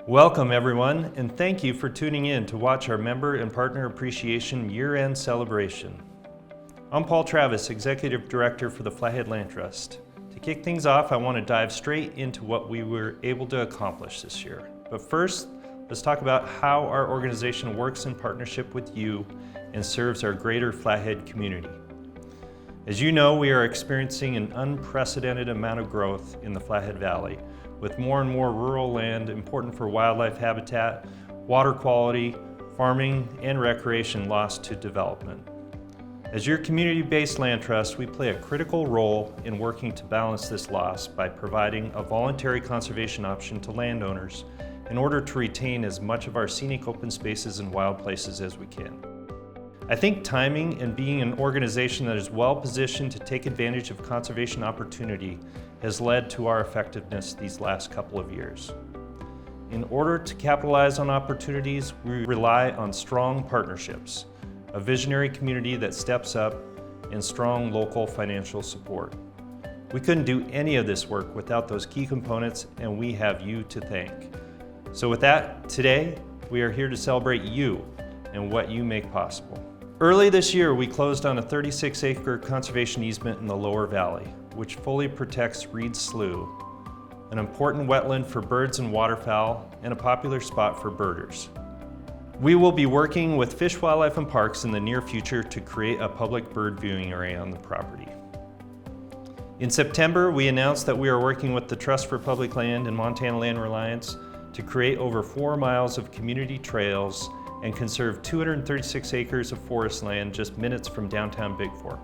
Welcome everyone, and thank you for tuning in to watch our Member and Partner Appreciation Year-End Celebration. I'm Paul Travis, Executive Director for the Flathead Land Trust. To kick things off, I want to dive straight into what we were able to accomplish this year. But first, let's talk about how our organization works in partnership with you and serves our greater Flathead community. As you know, we are experiencing an unprecedented amount of growth in the Flathead Valley, with more and more rural land important for wildlife habitat, water quality, farming, and recreation lost to development. As your community-based land trust, we play a critical role in working to balance this loss by providing a voluntary conservation option to landowners in order to retain as much of our scenic open spaces and wild places as we can. I think timing and being an organization that is well positioned to take advantage of conservation opportunity has led to our effectiveness these last couple of years. In order to capitalize on opportunities, we rely on strong partnerships, a visionary community that steps up, and strong local financial support. We couldn't do any of this work without those key components, and we have you to thank. So with that, today, we are here to celebrate you and what you make possible. Early this year, we closed on a 36-acre conservation easement in the lower valley, which fully protects Reed's Slough, an important wetland for birds and waterfowl and a popular spot for birders. We will be working with Fish, Wildlife and Parks in the near future to create a public bird viewing area on the property. In September, we announced that we are working with the Trust for Public Land and Montana Land Reliance to create over 4 miles of community trails and conserve 236 acres of forest land just minutes from downtown Big Fork.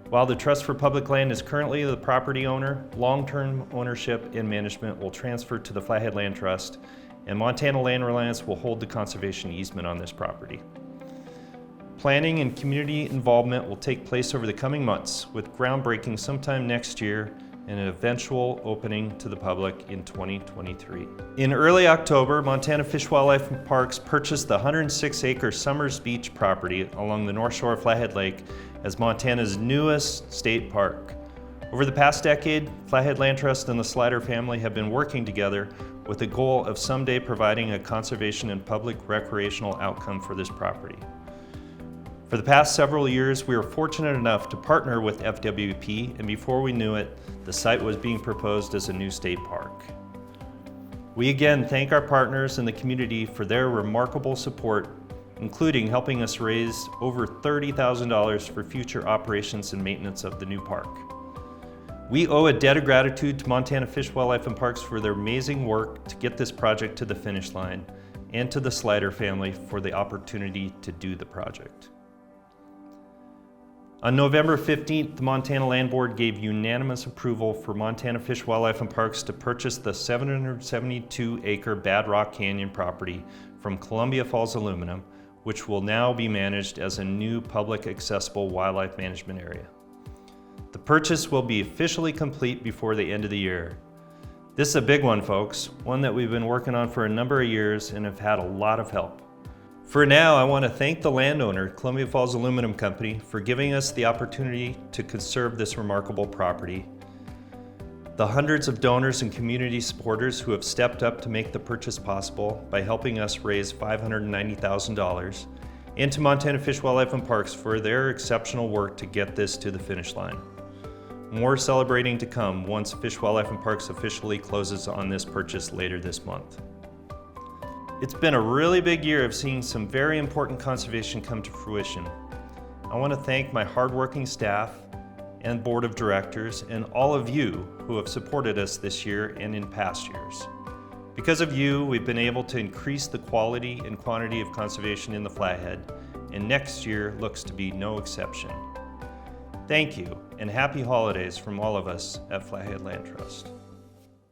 While the Trust for Public Land is currently the property owner, long-term ownership and management will transfer to the Flathead Land Trust, and Montana Land Reliance will hold the conservation easement on this property. Planning and community involvement will take place over the coming months, with groundbreaking sometime next year and an eventual opening to the public in 2023. In early October, Montana Fish, Wildlife and Parks purchased the 106-acre Summers Beach property along the North Shore of Flathead Lake as Montana's newest state park. Over the past decade, Flathead Land Trust and the Slider family have been working together with the goal of someday providing a conservation and public recreational outcome for this property. For the past several years, we were fortunate enough to partner with FWP, and before we knew it, the site was being proposed as a new state park. We again thank our partners in the community for their remarkable support, including helping us raise over $30,000 for future operations and maintenance of the new park. We owe a debt of gratitude to Montana Fish, Wildlife and Parks for their amazing work to get this project to the finish line, and to the Slider family for the opportunity to do the project. On November 15th, the Montana Land Board gave unanimous approval for Montana Fish, Wildlife and Parks to purchase the 772-acre Bad Rock Canyon property from Columbia Falls Aluminum, which will now be managed as a new public accessible wildlife management area. The purchase will be officially complete before the end of the year. This is a big one, folks, one that we've been working on for a number of years and have had a lot of help. For now, I want to thank the landowner, Columbia Falls Aluminum Company, for giving us the opportunity to conserve this remarkable property, the hundreds of donors and community supporters who have stepped up to make the purchase possible by helping us raise $590,000, and to Montana Fish, Wildlife and Parks for their exceptional work to get this to the finish line. More celebrating to come once Fish, Wildlife and Parks officially closes on this purchase later this month. It's been a really big year of seeing some very important conservation come to fruition. I want to thank my hardworking staff and board of directors and all of you who have supported us this year and in past years. Because of you, we've been able to increase the quality and quantity of conservation in the Flathead, and next year looks to be no exception. Thank you, and happy holidays from all of us at Flathead Land Trust.